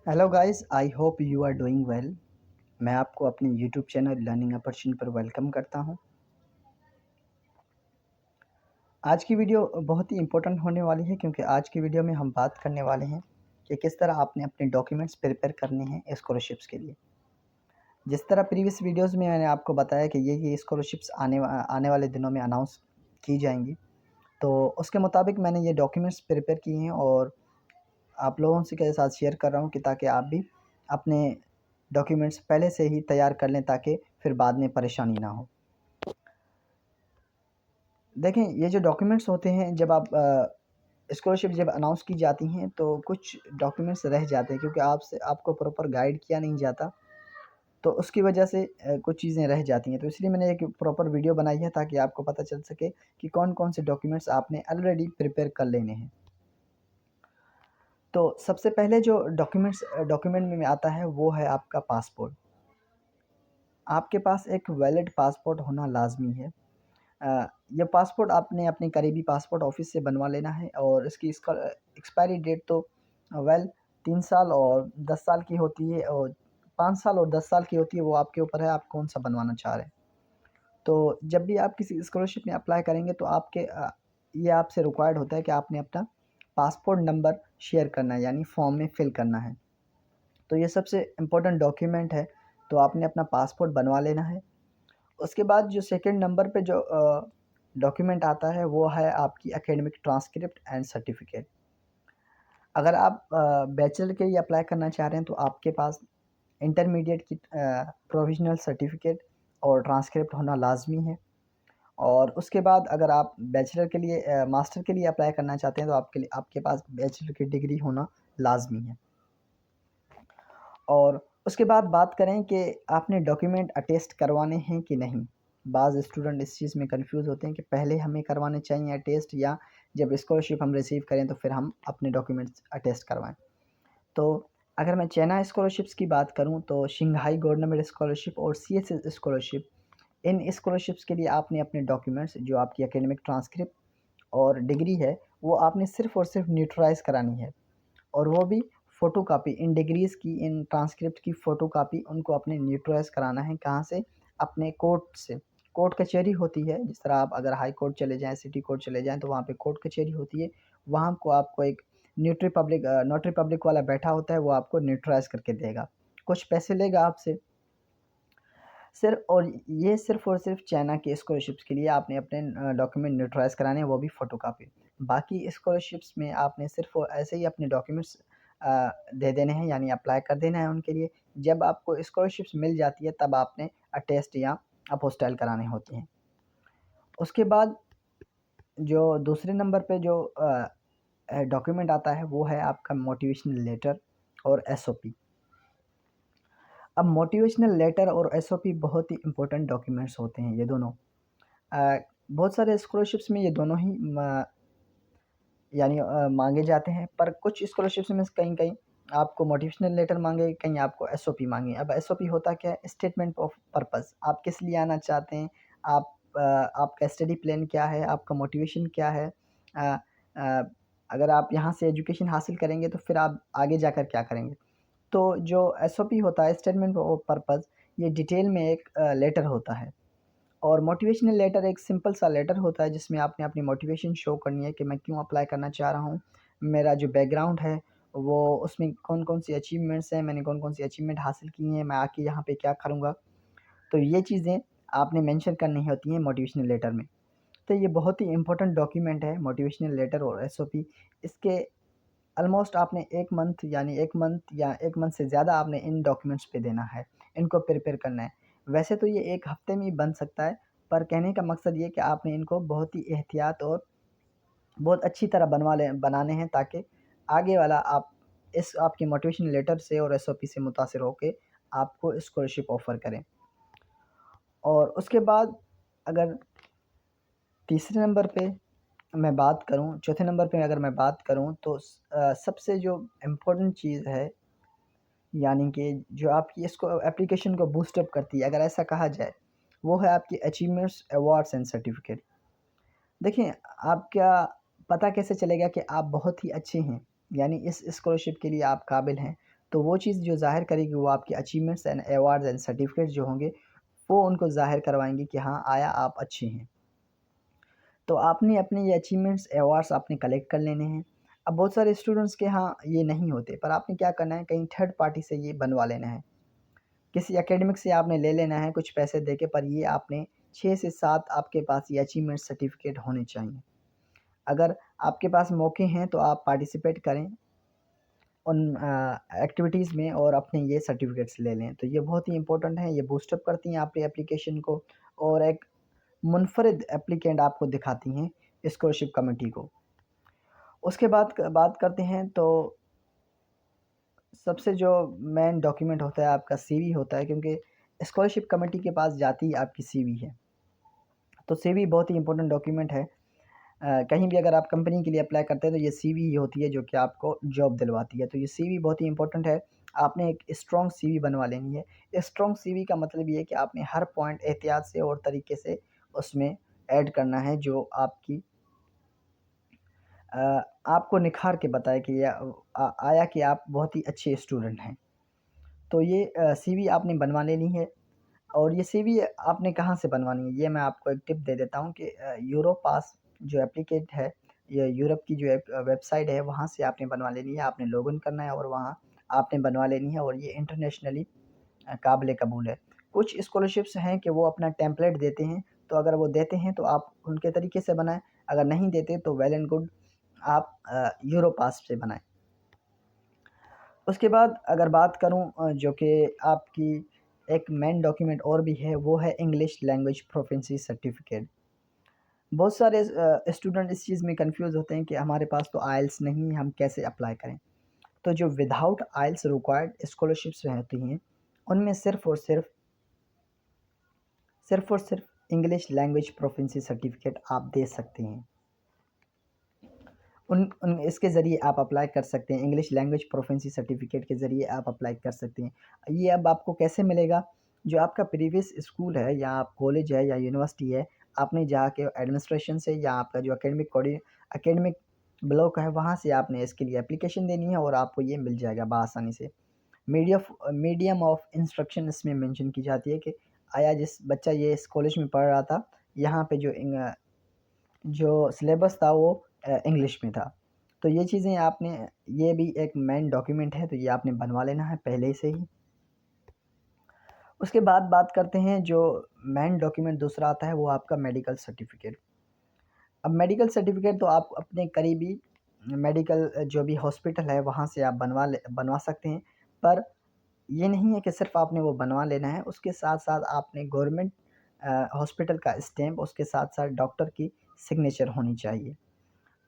Hello guys, I hope you are doing well. मैं आपको अपने यूट्यूब चैनल लर्निंग अपॉर्चुनिटी पर वेलकम करता हूं। आज की वीडियो बहुत ही इम्पोर्टेंट होने वाली है क्योंकि आज की वीडियो में हम बात करने वाले हैं कि किस तरह आपने अपने डॉक्यूमेंट्स प्रिपेयर करने हैं स्कॉलरशिप्स के लिए। जिस तरह प्रीवियस वीडियोस में मैंने आपको बताया कि ये स्कॉलरशिप्स आने वाले दिनों में अनाउंस की जाएंगी, तो उसके मुताबिक मैंने ये डॉक्यूमेंट्स प्रिपेयर किए हैं और आप लोगों से के साथ शेयर कर रहा हूँ कि ताकि आप भी अपने डॉक्यूमेंट्स पहले से ही तैयार कर लें ताकि फिर बाद में परेशानी ना हो। देखें, ये जो डॉक्यूमेंट्स होते हैं, जब आप स्कॉलरशिप जब अनाउंस की जाती हैं तो कुछ डॉक्यूमेंट्स रह जाते हैं क्योंकि आपको प्रॉपर गाइड किया नहीं जाता, तो उसकी वजह से कुछ चीज़ें रह जाती हैं। तो इसलिए मैंने एक प्रॉपर वीडियो बनाई है ताकि आपको पता चल सके कि कौन कौन से डॉक्यूमेंट्स आपने ऑलरेडी प्रिपेयर कर लेने हैं। तो सबसे पहले जो डॉक्यूमेंट में आता है वो है आपका पासपोर्ट। आपके पास एक वैलिड पासपोर्ट होना लाजमी है। ये पासपोर्ट आपने अपने करीबी पासपोर्ट ऑफिस से बनवा लेना है और इसकी एक्सपायरी डेट तो वेल 3 साल और 10 साल की होती है, और 5 साल और 10 साल की होती है। वो आपके ऊपर है, आप कौन सा बनवाना चाह रहे हैं। तो जब भी आप किसी स्कॉलरशिप में अप्लाई करेंगे तो ये आपसे रिक्वायर्ड होता है कि आपने अपना पासपोर्ट नंबर शेयर करना है, यानी फॉर्म में फिल करना है। तो ये सबसे इम्पोर्टेंट डॉक्यूमेंट है, तो आपने अपना पासपोर्ट बनवा लेना है। उसके बाद जो सेकंड नंबर पे जो डॉक्यूमेंट आता है वो है आपकी एकेडमिक ट्रांसक्रिप्ट एंड सर्टिफिकेट। अगर आप बैचलर के लिए अप्लाई करना चाह रहे हैं तो आपके पास इंटरमीडिएट की प्रोविजनल सर्टिफिकेट और ट्रांसक्रिप्ट होना लाजमी है। और उसके बाद अगर आप बैचलर के लिए मास्टर के लिए अप्लाई करना चाहते हैं तो आपके पास बैचलर की डिग्री होना लाजमी है। और उसके बाद बात करें कि आपने डॉक्यूमेंट अटेस्ट करवाने हैं कि नहीं। बाज़ स्टूडेंट इस चीज़ में कंफ्यूज होते हैं कि पहले हमें करवाने चाहिए अटेस्ट, या जब स्कॉलरशिप हम रिसीव करें तो फिर हम अपने डॉक्यूमेंट्स अटेस्ट करवाएं। तो अगर मैं चाइना स्कॉलरशिप्स की बात करूं तो शिंघाई गवर्नमेंट स्कॉलरशिप और सीएसएस स्कॉलरशिप, इन स्कॉलरशिप्स के लिए आपने अपने डॉक्यूमेंट्स, जो आपकी एकेडमिक ट्रांसक्रिप्ट और डिग्री है, वो आपने सिर्फ़ और सिर्फ न्यूट्रलाइज़ करानी है। और वो भी फ़ोटोकॉपी, इन डिग्रीज़ की, इन ट्रांसक्रिप्ट की फ़ोटोकॉपी उनको अपने न्यूट्रलाइज़ कराना है। कहाँ से? अपने कोर्ट से। कोर्ट कचहरी होती है, जिस तरह आप अगर हाई कोर्ट चले जाएँ, सिटी कोर्ट चले जाएँ तो वहाँ पे कोर्ट कचहरी होती है। वहाँ को आपको एक नोटरी पब्लिक वाला बैठा होता है, वो आपको न्यूट्रलाइज़ करके देगा। कुछ पैसे लेगा आपसे सिर्फ़, और ये सिर्फ़ और सिर्फ़ चाइना की स्कॉलरशिप्स के लिए आपने अपने डॉक्यूमेंट न्यूट्रलाइज़ कराने हैं, वो भी फ़ोटोकॉपी। बाकी स्कॉलरशिप्स में आपने सिर्फ़ ऐसे ही अपने डॉक्यूमेंट्स दे देने हैं, यानी अप्लाई कर देना है उनके लिए। जब आपको स्कॉलरशिप्स मिल जाती है तब आपने अटेस्ट या अपोस्टाइल कराने होते हैं। उसके बाद जो दूसरे नंबर पे जो डॉक्यूमेंट आता है वो है आपका मोटिवेशनल लेटर और एसओपी। अब मोटिवेशनल लेटर और एसओपी बहुत ही इम्पोर्टेंट डॉक्यूमेंट्स होते हैं ये दोनों। बहुत सारे स्कॉलरशिप्स में ये दोनों ही मांगे जाते हैं, पर कुछ स्कॉलरशिप्स में कहीं-कहीं आपको मोटिवेशनल लेटर मांगे, कहीं आपको एसओपी मांगे। अब एसओपी होता क्या है? Statement of purpose. आप किस लिए आना चाहते हैं? आपका स्टडी प्लान क्या है? आपका मोटिवेशन क्या है? अ अ, अगर आप यहाँ से एजुकेशन हासिल करेंगे तो फिर आप आगे जाकर क्या करेंगे? तो जो एसओपी होता है, स्टेटमेंट ऑफ पर्पस, ये डिटेल में एक लेटर होता है। और मोटिवेशनल लेटर एक सिंपल सा लेटर होता है जिसमें आपने अपनी मोटिवेशन शो करनी है कि मैं क्यों अप्लाई करना चाह रहा हूँ। मेरा जो बैकग्राउंड है वो, उसमें कौन-कौन सी अचीवमेंट्स हैं, मैंने कौन-कौन सी अचीवमेंट हासिल की हैं, मैं आके यहाँ पे क्या करूँगा। तो ये चीज़ें आपने मेंशन करनी होती हैं मोटिवेशनल लेटर में। तो ये बहुत ही इम्पोर्टेंट डॉक्यूमेंट है मोटिवेशनल लेटर और एसओपी। इसके ऑलमोस्ट आपने 1 मंथ, यानी 1 मंथ या 1 मंथ से ज़्यादा आपने इन डॉक्यूमेंट्स पे देना है, इनको प्रिपेयर करना है। वैसे तो ये 1 हफ़्ते में ही बन सकता है, पर कहने का मकसद ये है कि आपने इनको बहुत ही एहतियात और बहुत अच्छी तरह बनाने हैं ताकि आगे वाला आप इस आपके मोटिवेशन लेटर से और एसओपी से मुतासिर होके आपको स्कॉलरशिप ऑफ़र करें। और उसके बाद अगर तीसरे नंबर पे मैं बात करूँ, चौथे नंबर पे अगर मैं बात करूँ तो सबसे जो इम्पोर्टेंट चीज़ है, यानी कि जो आपकी इसको एप्लीकेशन को बूस्ट अप करती है, अगर ऐसा कहा जाए, वो है आपकी अचीवमेंट्स, अवार्ड्स एंड सर्टिफ़िकेट। देखिए, आपका पता कैसे चलेगा कि आप बहुत ही अच्छे हैं, यानी इस स्कॉलरशिप के लिए आप काबिल हैं। तो वो चीज़ जो ज़ाहिर करेगी वो आपके achievements and awards and certificates जो होंगे वो उनको ज़ाहिर करवाएंगे कि हाँ आया आप अच्छे हैं। तो आपने अपने ये अचीवमेंट्स अवार्ड्स आपने कलेक्ट कर लेने हैं। अब बहुत सारे स्टूडेंट्स के यहाँ ये नहीं होते, पर आपने क्या करना है, कहीं थर्ड पार्टी से ये बनवा लेना है, किसी एकेडमिक से आपने ले लेना है कुछ पैसे दे के, पर ये आपने 6 से 7 आपके पास ये अचीवमेंट सर्टिफिकेट होने चाहिए। अगर आपके पास मौके हैं तो आप पार्टिसिपेट करें उन एक्टिविटीज़ में और अपने ये सर्टिफिकेट्स ले लें। तो ये बहुत ही इंपॉर्टेंट है, ये बूस्टअप करती हैं आपके एप्लीकेशन को और एक मुनफरिद एप्लीकेंट आपको दिखाती हैं स्कॉलरशिप कमेटी को। उसके बाद बात करते हैं तो सबसे जो मेन डॉक्यूमेंट होता है आपका सीवी होता है, क्योंकि स्कॉलरशिप कमेटी के पास जाती ही आपकी सीवी है। तो सीवी बहुत ही इंपॉर्टेंट डॉक्यूमेंट है। कहीं भी अगर आप कंपनी के लिए अप्लाई करते हैं तो ये सीवी ही होती है जो कि आपको जॉब दिलवाती है। तो ये सीवी बहुत ही इंपॉर्टेंट है। आपने एक स्ट्रॉन्ग सीवी बनवा लेनी है। स्ट्रॉन्ग सीवी का मतलब ये है कि आपने हर पॉइंट एहतियात से और तरीके से उसमें ऐड करना है जो आपकी आपको निखार के बताए कि आया कि आप बहुत ही अच्छे स्टूडेंट हैं। तो ये सीवी आपने बनवा लेनी है। और ये सीवी आपने कहाँ से बनवानी है, ये मैं आपको एक टिप दे देता हूँ कि यूरोपास जो एप्लीकेट है, ये यूरोप की जो एक वेबसाइट है, वहाँ से आपने बनवा लेनी है। आपने लॉगिन करना है और वहाँ आपने बनवा लेनी है और ये इंटरनेशनली काबिल कबूल है। कुछ स्कॉलरशिप्स हैं कि वो अपना टेम्पलेट देते हैं, तो अगर वो देते हैं तो आप उनके तरीके से बनाएँ, अगर नहीं देते तो वेल एंड गुड, आप यूरोपास से बनाएँ। उसके बाद अगर बात करूँ जो कि आपकी एक मेन डॉक्यूमेंट और भी है, वो है इंग्लिश लैंग्वेज प्रोफिशिएंसी सर्टिफिकेट। बहुत सारे स्टूडेंट इस चीज़ में कंफ्यूज होते हैं कि हमारे पास तो आइल्स नहीं है, हम कैसे अप्लाई करें। तो जो विदाउट आइल्स रिक्वायर्ड स्कॉलरशिप्स होती हैं, उनमें सिर्फ इंग्लिश लैंग्वेज प्रोफिशिएंसी सर्टिफिकेट आप दे सकते हैं। उन उन इसके ज़रिए आप अप्लाई कर सकते हैं, इंग्लिश लैंग्वेज प्रोफिशिएंसी सर्टिफिकेट के ज़रिए आप अप्लाई कर सकते हैं। ये अब आपको कैसे मिलेगा? जो आपका प्रीवियस स्कूल है या आप कॉलेज है या यूनिवर्सिटी है, आपने जाके एडमिनिस्ट्रेशन से या आपका जो एकेडमिक ब्लॉक है, वहाँ से आपने इसके लिए एप्लीकेशन देनी है और आपको ये मिल जाएगा बआसानी से। मीडियम ऑफ इंस्ट्रक्शन इसमें मेंशन की जाती है कि आया जिस बच्चा ये इस कॉलेज में पढ़ रहा था, यहाँ पे जो सिलेबस था वो इंग्लिश में था। तो ये चीज़ें आपने, ये भी एक मेन डॉक्यूमेंट है, तो ये आपने बनवा लेना है पहले से ही। उसके बाद बात करते हैं जो मेन डॉक्यूमेंट दूसरा आता है, वो आपका मेडिकल सर्टिफिकेट। अब मेडिकल सर्टिफिकेट तो आप अपने करीबी मेडिकल जो भी हॉस्पिटल है वहाँ से आप बनवा सकते हैं। पर ये नहीं है कि सिर्फ़ आपने वो बनवा लेना है, उसके साथ-साथ आपने गवर्नमेंट हॉस्पिटल का स्टैम्प, उसके साथ-साथ डॉक्टर की सिग्नेचर होनी चाहिए।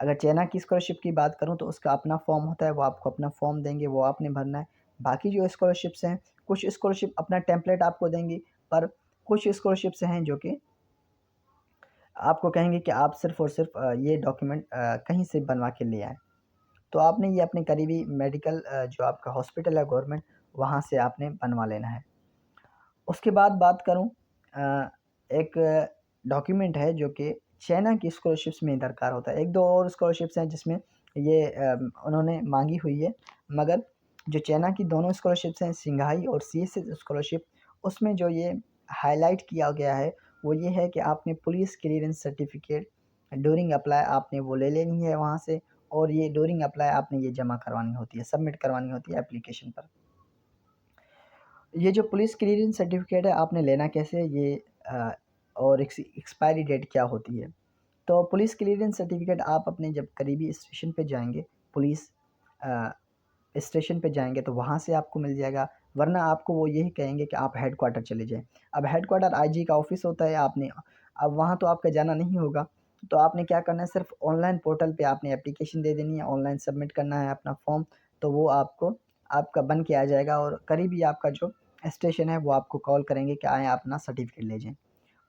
अगर चाइना की स्कॉलरशिप की बात करूँ तो उसका अपना फॉर्म होता है, वो आपको अपना फॉर्म देंगे, वो आपने भरना है। बाकी जो स्कॉलरशिप्स हैं, कुछ स्कॉलरशिप अपना टेम्पलेट आपको देंगी, पर कुछ स्कॉलरशिप्स हैं जो कि आपको कहेंगे कि आप सिर्फ़ और सिर्फ़ ये डॉक्यूमेंट कहीं से बनवा के ले आएँ। तो आपने ये अपने करीबी मेडिकल जो आपका हॉस्पिटल है गवर्नमेंट, वहाँ से आपने बनवा लेना है। उसके बाद बात करूँ एक डॉक्यूमेंट है जो कि चाइना की स्कॉलरशिप्स में दरकार होता है। 1-2 और स्कॉलरशिप्स हैं जिसमें ये उन्होंने माँगी हुई है, मगर जो चाइना की दोनों स्कॉलरशिप्स हैं, सिंघाई और सीएसएस स्कॉलरशिप, उसमें जो ये हाइलाइट किया गया है, वो ये है कि आपने police clearance certificate during apply आपने वो ले लेनी है वहाँ से, और ये ड्यूरिंग अप्लाई आपने ये जमा करवानी होती है, सबमिट करवानी होती है एप्लीकेशन पर। ये जो पुलिस क्लीयरेंस सर्टिफिकेट है आपने लेना कैसे है, ये और एक्सपायरी डेट क्या होती है। तो पुलिस क्लीयरेंस सर्टिफिकेट आप अपने जब करीबी स्टेशन पे जाएँगे, पुलिस अ, स्टेशन पे जाएँगे तो वहाँ से आपको मिल जाएगा, वरना आपको वो यही कहेंगे कि आप हेडक्वार्टर चले जाएँ। अब हेडक्वार्टर आईजी का ऑफ़िस होता है, आपने अब वहाँ तो आपका जाना नहीं होगा, तो आपने क्या करना है, सिर्फ़ ऑनलाइन पोर्टल पे आपने एप्लीकेशन दे देनी है, ऑनलाइन सबमिट करना है अपना फॉर्म, तो वो आपको आपका बन के आ जाएगा और करीबी आपका जो स्टेशन है वो आपको कॉल करेंगे कि आएँ अपना सर्टिफिकेट ले जाएँ।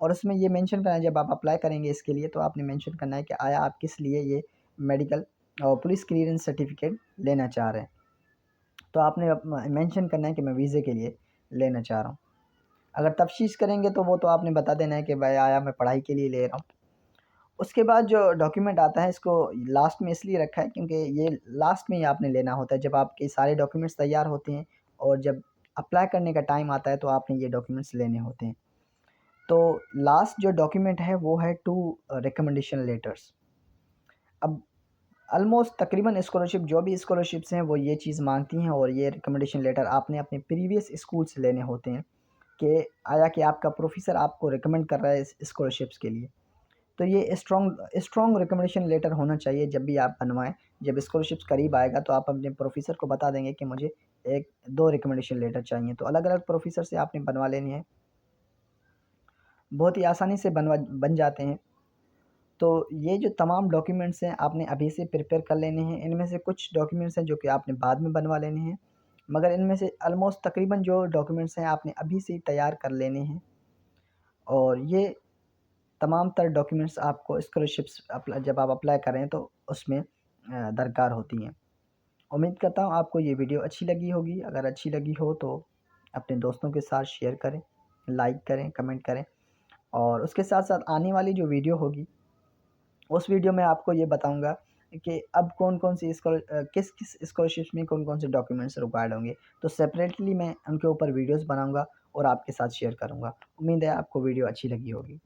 और उसमें ये मेंशन करना है, जब आप अप्लाई करेंगे इसके लिए तो आपने मेंशन करना है कि आया आप किस लिए ये मेडिकल और पुलिस क्लीयरेंस सर्टिफिकेट लेना चाह रहे हैं। तो आपने मेंशन करना है कि मैं वीज़े के लिए लेना चाह रहा हूँ। अगर तफ़सीश करेंगे तो वो तो आपने बता देना है कि भाई आया मैं पढ़ाई के लिए ले रहा हूँ। उसके बाद जो डॉक्यूमेंट आता है इसको लास्ट में इसलिए रखा है क्योंकि ये लास्ट में ही आपने लेना होता है, जब आपके सारे डॉक्यूमेंट्स तैयार होते हैं और जब अप्लाई करने का टाइम आता है तो आपने ये डॉक्यूमेंट्स लेने होते हैं। तो लास्ट जो डॉक्यूमेंट है वो है 2 रिकमेंडेशन लेटर्स। अब ऑलमोस्ट तकरीबन स्कॉलरशिप जो भी स्कॉलरशिप्स हैं वो ये चीज़ मांगती हैं, और ये रिकमेंडेशन लेटर आपने अपने प्रीवियस स्कूल से लेने होते हैं कि आया कि आपका प्रोफेसर आपको रिकमेंड कर रहा है इस स्कॉलरशिप्स के लिए। तो ये स्ट्रॉन्ग रिकमेंडेशन लेटर होना चाहिए जब भी आप बनवाएँ। जब स्कॉलरशिप्स करीब आएगा तो आप अपने प्रोफेसर को बता देंगे कि मुझे 1-2 रिकमेंडेशन लेटर चाहिए, तो अलग-अलग प्रोफेसर से आपने बनवा लेनी है। बहुत ही आसानी से बन जाते हैं। तो ये जो तमाम डॉक्यूमेंट्स हैं आपने अभी से प्रिपेयर कर लेने हैं। इनमें से कुछ डॉक्यूमेंट्स हैं जो कि आपने बाद में बनवा लेने हैं, मगर इनमें से ऑलमोस्ट तकरीबन जो डॉक्यूमेंट्स हैं आपने अभी से ही तैयार कर लेने हैं। और ये तमाम तर डॉक्यूमेंट्स आपको स्कॉलरशिप्स जब आप अप्लाई करें तो उसमें दरकार होती हैं। उम्मीद करता हूँ आपको ये वीडियो अच्छी लगी होगी। अगर अच्छी लगी हो तो अपने दोस्तों के साथ शेयर करें, लाइक करें, कमेंट करें, और उसके साथ-साथ आने वाली जो वीडियो होगी उस वीडियो में आपको ये बताऊँगा कि अब कौन-कौन सी किस-किस स्कॉलरशिप्स में कौन-कौन से डॉक्यूमेंट्स रिक्वायर्ड होंगे। तो सेपरेटली मैं उनके ऊपर वीडियोज़ बनाऊँगा और आपके साथ शेयर करूँगा। उम्मीद है आपको वीडियो अच्छी लगी होगी।